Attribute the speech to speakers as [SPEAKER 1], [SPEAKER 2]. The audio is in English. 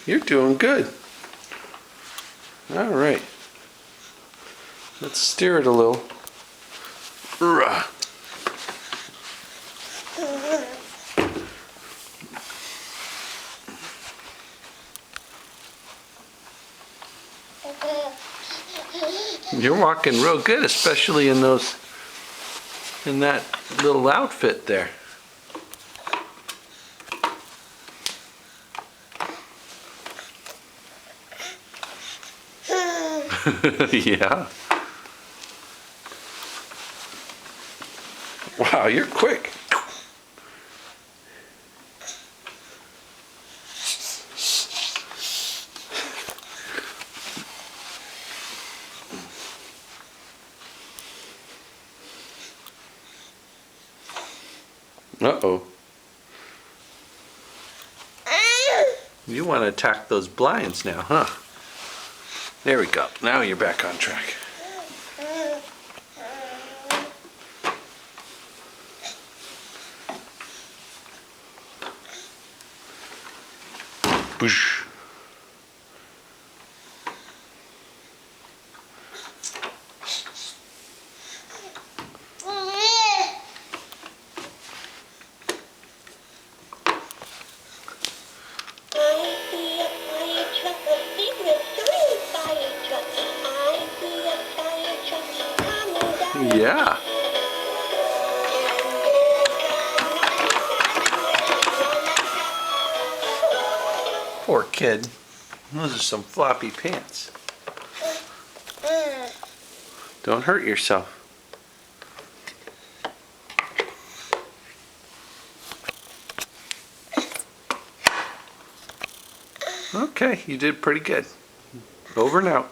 [SPEAKER 1] You're doing good. All right. Let's stir it a little. You're walking real good, especially in that little outfit there. Yeah. Wow, you're quick. Uh-oh. You want to attack those blinds now, huh? There we go. Now you're back on track. Boosh. Yeah. Poor kid. Those are some floppy pants. Don't hurt yourself. Okay, you did pretty good. Over and out.